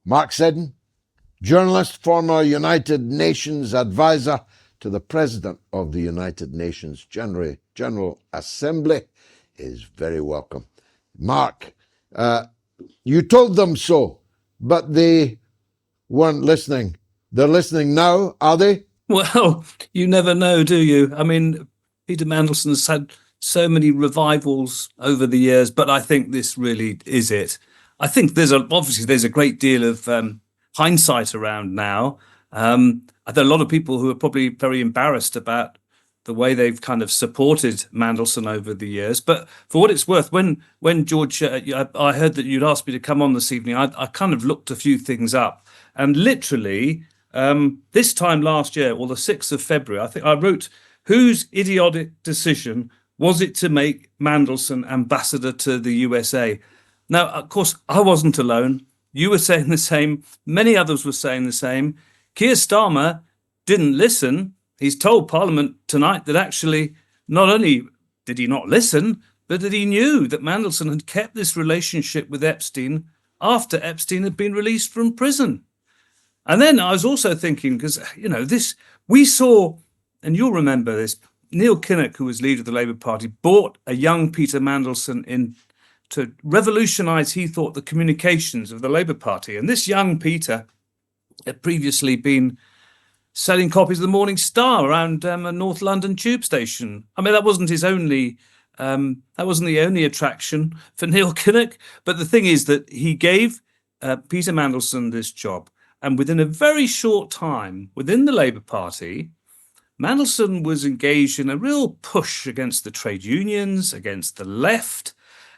Mark Seddon, journalist, former United Nations advisor to the President of the United Nations General Assembly, is very welcome. Mark, you told them so, but they weren't listening. They're listening now, are they? Well, you never know, do you? I mean, Peter Mandelson's had so many revivals over the years, but I think this really is it. I think there's a great deal of hindsight around now. There are a lot of people who are probably very embarrassed about the way they've kind of supported Mandelson over the years. But for what it's worth, when George, I heard that you'd asked me to come on this evening, I kind of looked a few things up, and literally this time last year, or the 6th of February, I think I wrote, whose idiotic decision was it to make Mandelson ambassador to the USA? Now, of course, I wasn't alone. You were saying the same. Many others were saying the same. Keir Starmer didn't listen. He's told Parliament tonight that actually not only did he not listen, but that he knew that Mandelson had kept this relationship with Epstein after Epstein had been released from prison. And then I was also thinking, because, you know, we saw, and you'll remember this, Neil Kinnock, who was leader of the Labour Party, brought a young Peter Mandelson in to revolutionise, he thought, the communications of the Labour Party. And this young Peter had previously been selling copies of the Morning Star around a North London tube station. I mean, that wasn't the only attraction for Neil Kinnock. But the thing is that he gave Peter Mandelson this job. And within a very short time, within the Labour Party, Mandelson was engaged in a real push against the trade unions, against the left.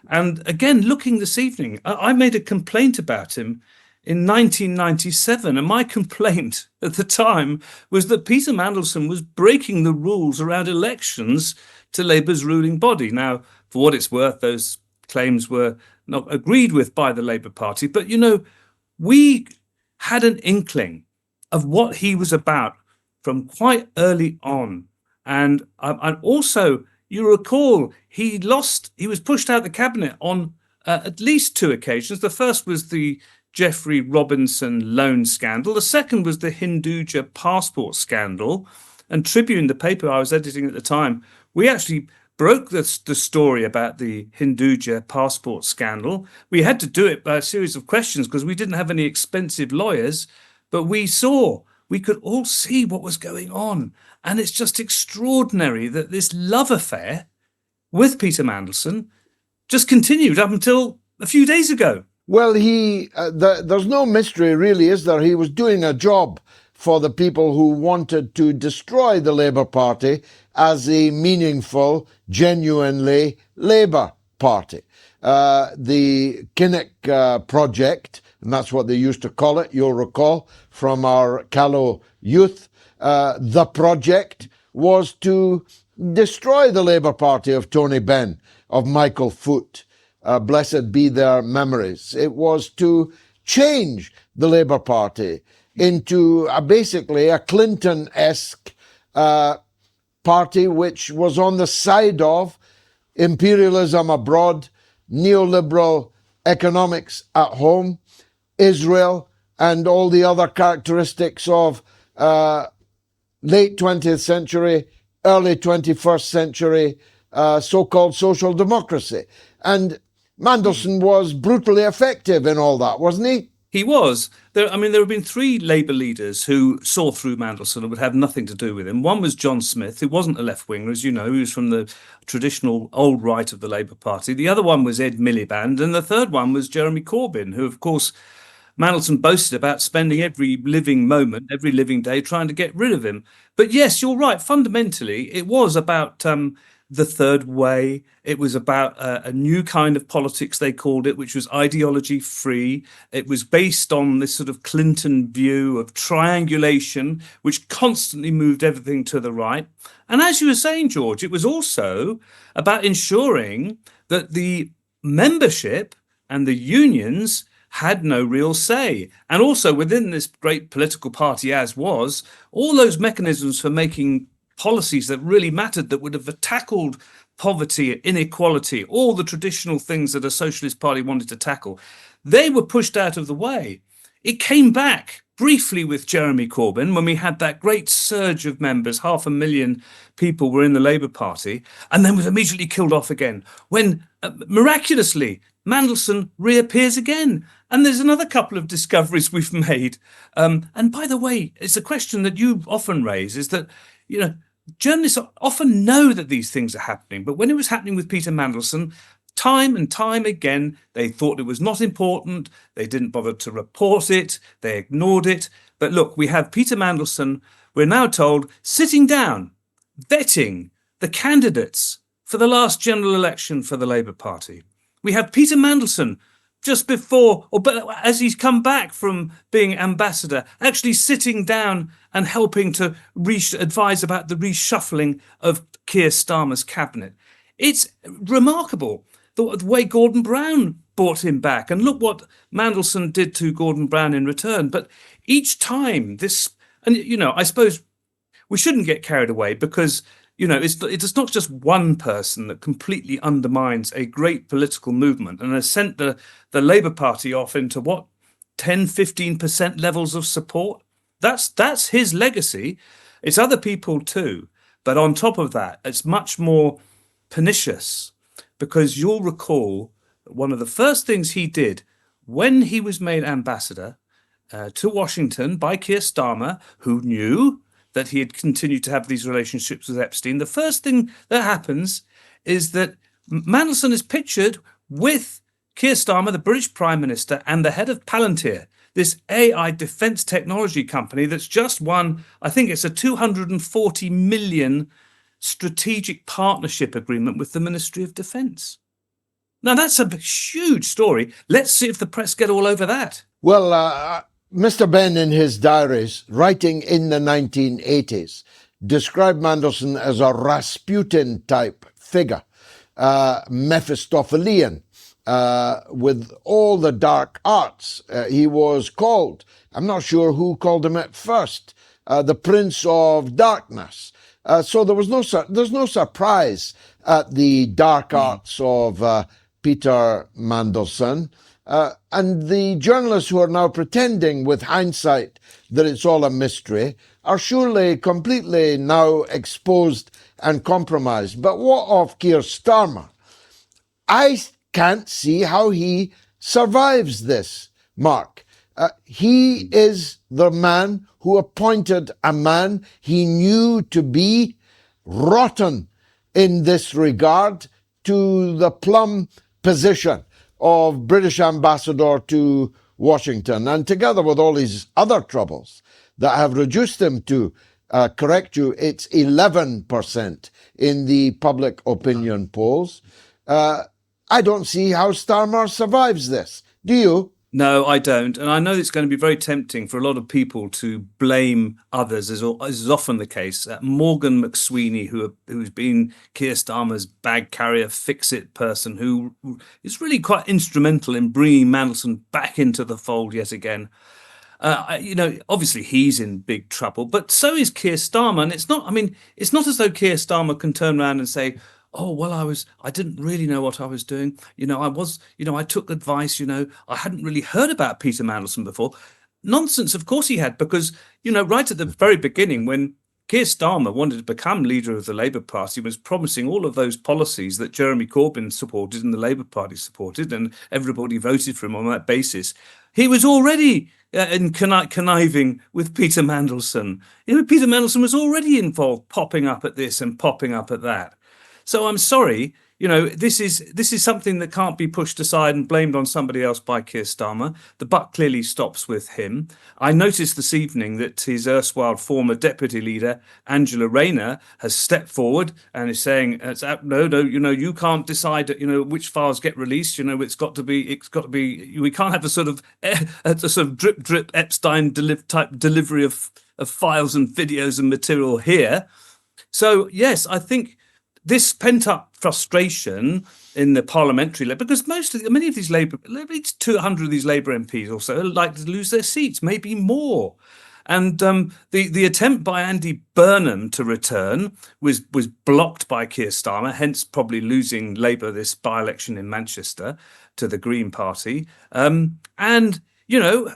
And again, looking this evening, I made a complaint about him in 1997. And my complaint at the time was that Peter Mandelson was breaking the rules around elections to Labour's ruling body. Now, for what it's worth, those claims were not agreed with by the Labour Party. But, you know, we had an inkling of what he was about from quite early on. And also, you recall, he was pushed out of the cabinet on at least 2 occasions. The first was the Jeffrey Robinson loan scandal. The second was the Hinduja passport scandal. And Tribune, the paper I was editing at the time, we actually broke the story about the Hinduja passport scandal. We had to do it by a series of questions because we didn't have any expensive lawyers, but we could all see what was going on. And it's just extraordinary that this love affair with Peter Mandelson just continued up until a few days ago. Well, there's no mystery, really, is there? He was doing a job for the people who wanted to destroy the Labour Party as a meaningful, genuinely Labour Party. The Kinnock Project, and that's what they used to call it, you'll recall, from our callow youth, the project was to destroy the Labour Party of Tony Benn, of Michael Foot. Blessed be their memories. It was to change the Labour Party into basically a Clinton-esque party which was on the side of imperialism abroad, neoliberal economics at home, Israel, and all the other characteristics of late 20th century, early 21st century so-called social democracy. And Mandelson was brutally effective in all that, wasn't he? He was. There have been 3 Labour leaders who saw through Mandelson and would have nothing to do with him. One was John Smith, who wasn't a left-winger, as you know. He was from the traditional old right of the Labour Party. The other one was Ed Miliband. And the third one was Jeremy Corbyn, who, of course, Mandelson boasted about spending every living moment, every living day, trying to get rid of him. But yes, you're right. Fundamentally, it was about the third way. It was about a new kind of politics, they called it, which was ideology free. It was based on this sort of Clinton view of triangulation, which constantly moved everything to the right. And as you were saying, George, it was also about ensuring that the membership and the unions had no real say. And also within this great political party as was, all those mechanisms for making policies that really mattered, that would have tackled poverty, inequality, all the traditional things that a socialist party wanted to tackle, they were pushed out of the way. It came back briefly with Jeremy Corbyn when we had that great surge of members. 500,000 people were in the Labour Party, and then was immediately killed off again when miraculously Mandelson reappears again. And there's another couple of discoveries we've made. And by the way, it's a question that you often raise, is that, journalists often know that these things are happening. But when it was happening with Peter Mandelson, time and time again, they thought it was not important. They didn't bother to report it. They ignored it. But look, we have Peter Mandelson, we're now told, sitting down, vetting the candidates for the last general election for the Labour Party. We have Peter Mandelson just before, but as he's come back from being ambassador, actually sitting down and helping to advise about the reshuffling of Keir Starmer's cabinet. It's remarkable the way Gordon Brown brought him back. And look what Mandelson did to Gordon Brown in return. But each time this, and, I suppose we shouldn't get carried away because, it's not just one person that completely undermines a great political movement and has sent the Labour Party off into 10-15% levels of support. That's his legacy. It's other people too. But on top of that, it's much more pernicious, because you'll recall one of the first things he did when he was made ambassador to Washington by Keir Starmer, who knew that he had continued to have these relationships with Epstein. The first thing that happens is that Mandelson is pictured with Keir Starmer, the British Prime Minister, and the head of Palantir, this AI defense technology company that's just won, I think it's a 240 million strategic partnership agreement with the Ministry of Defence. Now, that's a huge story. Let's see if the press get all over that. Well, Mr. Benn, in his diaries, writing in the 1980s, described Mandelson as a Rasputin-type figure, Mephistophelian, with all the dark arts. He was called, I'm not sure who called him at first, the Prince of Darkness. So there's no surprise at the dark arts of Peter Mandelson. And the journalists who are now pretending with hindsight that it's all a mystery are surely completely now exposed and compromised. But what of Keir Starmer? I can't see how he survives this, Mark. He is the man who appointed a man he knew to be rotten in this regard to the plum position of British ambassador to Washington, and together with all his other troubles that have reduced him to, correct you, it's 11% in the public opinion polls. I don't see how Starmer survives this. Do you? No, I don't. And I know it's going to be very tempting for a lot of people to blame others, as is often the case. Morgan McSweeney, who's been Keir Starmer's bag carrier, fix-it person, who is really quite instrumental in bringing Mandelson back into the fold yet again. Obviously he's in big trouble, but so is Keir Starmer. And it's not as though Keir Starmer can turn around and say, oh, well, I didn't really know what I was doing. I took advice, I hadn't really heard about Peter Mandelson before. Nonsense, of course he had, because, right at the very beginning, when Keir Starmer wanted to become leader of the Labour Party, was promising all of those policies that Jeremy Corbyn supported and the Labour Party supported, and everybody voted for him on that basis. He was already conniving with Peter Mandelson. Peter Mandelson was already involved, popping up at this and popping up at that. So I'm sorry, this is something that can't be pushed aside and blamed on somebody else by Keir Starmer. The buck clearly stops with him. I noticed this evening that his erstwhile former deputy leader, Angela Rayner, has stepped forward and is saying, no, you can't decide, which files get released. It's got to be. We can't have a sort of drip Epstein type delivery of files and videos and material here. So yes, I think this pent-up frustration in the parliamentary level, because many of these Labour, at least 200 of these Labour MPs or so, are likely to lose their seats, maybe more. And the attempt by Andy Burnham to return was blocked by Keir Starmer, hence probably losing Labour this by-election in Manchester to the Green Party. And you know,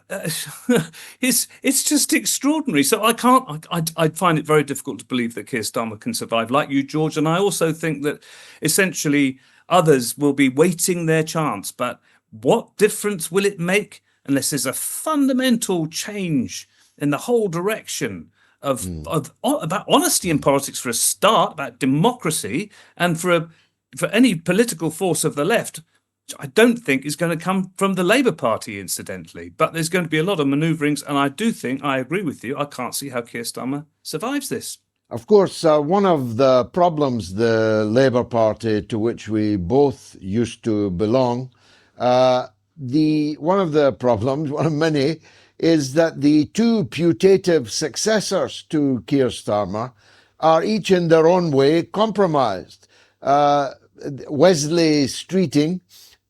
it's just extraordinary. So I find it very difficult to believe that Keir Starmer can survive, like you, George. And I also think that essentially others will be waiting their chance. But what difference will it make unless there's a fundamental change in the whole direction of about honesty in politics for a start, about democracy, and for any political force of the left, which I don't think is going to come from the Labour Party, incidentally. But there's going to be a lot of manoeuvrings, and I do think, I agree with you, I can't see how Keir Starmer survives this. Of course, one of the problems the Labour Party, to which we both used to belong, one of the problems, one of many, is that the two putative successors to Keir Starmer are each in their own way compromised. Wesley Streeting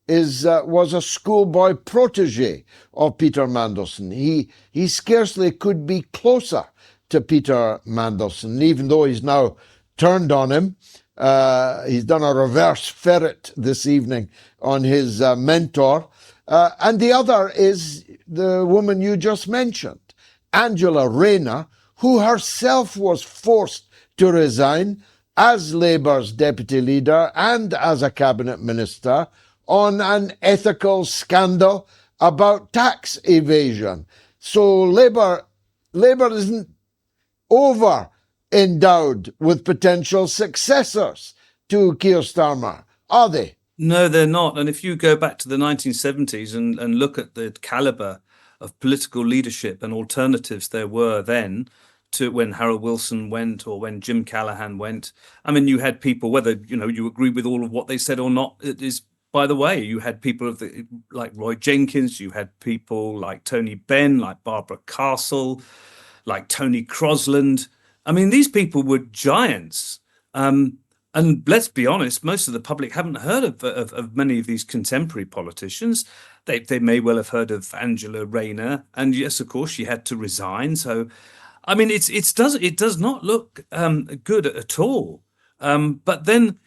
was a schoolboy protege of Peter Mandelson. He scarcely could be closer to Peter Mandelson, even though he's now turned on him. He's done a reverse ferret this evening on his mentor. And the other is the woman you just mentioned, Angela Rayner, who herself was forced to resign as Labour's deputy leader and as a cabinet minister on an ethical scandal about tax evasion. So Labour isn't over endowed with potential successors to Keir Starmer, are they? No, they're not. And if you go back to the 1970s and look at the caliber of political leadership and alternatives there were then to when Harold Wilson went or when Jim Callaghan went, I mean, you had people, whether you agree with all of what they said or not, it is, by the way, you had people like Roy Jenkins, you had people like Tony Benn, like Barbara Castle, like Tony Crosland. I mean, these people were giants. And let's be honest, most of the public haven't heard of many of these contemporary politicians. They may well have heard of Angela Rayner, and yes, of course, she had to resign. So, I mean, it does not look good at all. But then,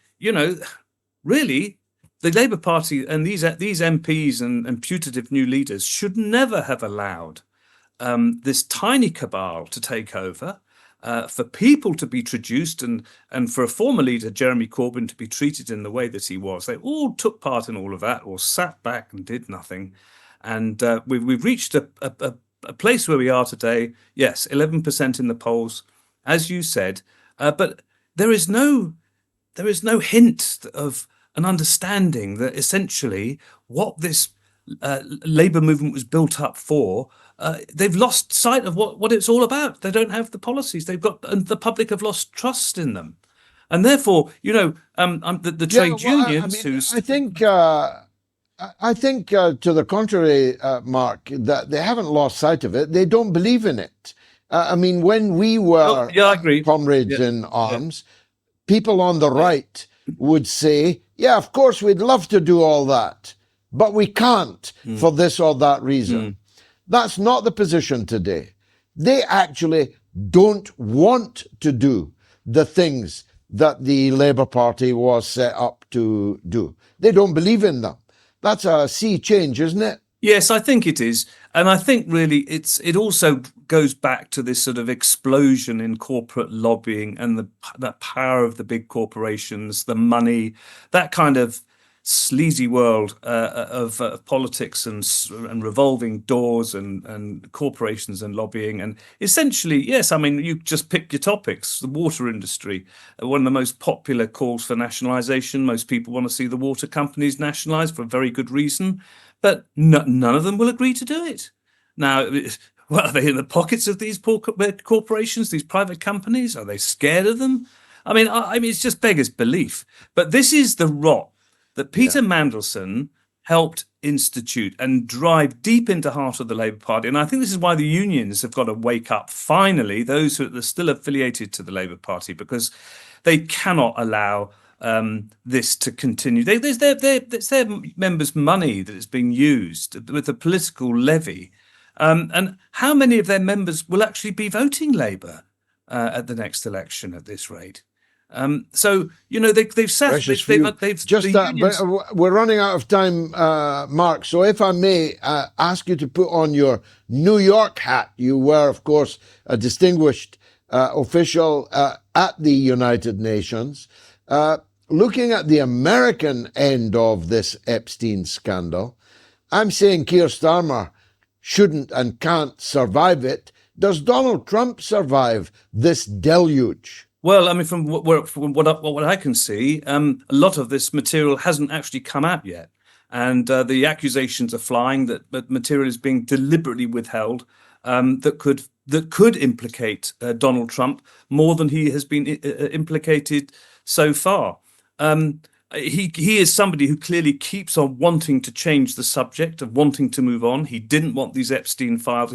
really, the Labour Party and these MPs and putative new leaders should never have allowed this tiny cabal to take over. For people to be traduced and for a former leader, Jeremy Corbyn, to be treated in the way that he was. They all took part in all of that or sat back and did nothing. And we've reached a place where we are today. Yes, 11% in the polls, as you said. But there is no hint of an understanding that essentially what this Labour movement was built up for. They've lost sight of what it's all about. They don't have the policies and the public have lost trust in them, and therefore, the trade unions. I think to the contrary, Mark, that they haven't lost sight of it. They don't believe in it. I mean, when we were comrades in arms, people on the right would say, "Yeah, of course, we'd love to do all that, but we can't for this or that reason." That's not the position today. They actually don't want to do the things that the Labour Party was set up to do. They don't believe in them. That's a sea change, isn't it? Yes, I think it is. And I think really it also goes back to this sort of explosion in corporate lobbying and the power of the big corporations, the money, that kind of sleazy world of politics and revolving doors and corporations and lobbying. And essentially, yes, I mean, you just pick your topics. The water industry, one of the most popular calls for nationalisation. Most people want to see the water companies nationalised for a very good reason, but none of them will agree to do it. Now, well, are they in the pockets of these corporations, these private companies? Are they scared of them? I mean, it's just beggars belief. But this is the rot that Peter Mandelson helped institute and drive deep into the heart of the Labour Party. And I think this is why the unions have got to wake up, finally, those who are still affiliated to the Labour Party, because they cannot allow this to continue. It's their members' money that is being used with a political levy. And how many of their members will actually be voting Labour at the next election at this rate? So they've set Precious few. Just the that, but unions. we're running out of time, Mark. So if I may ask you to put on your New York hat, you were, of course, a distinguished official at the United Nations. Looking at the American end of this Epstein scandal, I'm saying Keir Starmer shouldn't and can't survive it. Does Donald Trump survive this deluge? Well, I mean, from what I can see, a lot of this material hasn't actually come out yet, and the accusations are flying that material is being deliberately withheld, that could implicate Donald Trump more than he has been implicated so far. He is somebody who clearly keeps on wanting to change the subject, of wanting to move on. He didn't want these Epstein files.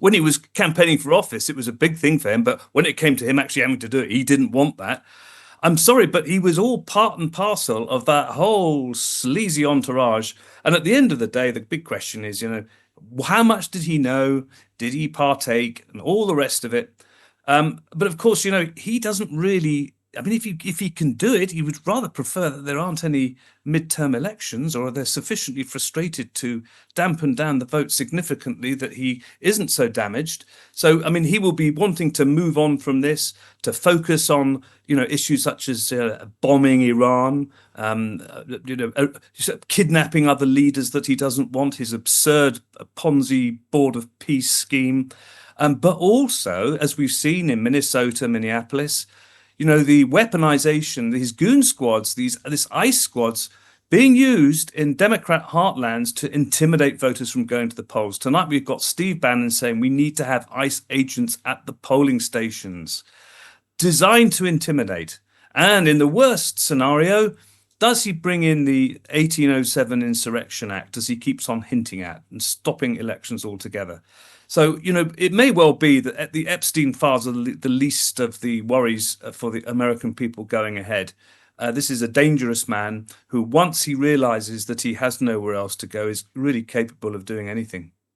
When he was campaigning for office, it was a big thing for him. But when it came to him actually having to do it, he didn't want that. I'm sorry, but he was all part and parcel of that whole sleazy entourage. And at the end of the day, the big question is, how much did he know? Did he partake? And all the rest of it. But of course, he doesn't really. I mean, if he can do it, he would rather prefer that there aren't any midterm elections, or they're sufficiently frustrated to dampen down the vote significantly that he isn't so damaged. So, I mean, he will be wanting to move on from this, to focus on, issues such as bombing Iran, kidnapping other leaders that he doesn't want, his absurd Ponzi board of peace scheme. But also, as we've seen in Minnesota, Minneapolis, the weaponization, these goon squads, this ICE squads being used in Democrat heartlands to intimidate voters from going to the polls. Tonight, we've got Steve Bannon saying we need to have ICE agents at the polling stations designed to intimidate. And in the worst scenario, does he bring in the 1807 Insurrection Act, as he keeps on hinting at, and stopping elections altogether? So, it may well be that the Epstein files are the least of the worries for the American people going ahead. This is a dangerous man who, once he realizes that he has nowhere else to go, is really capable of doing anything.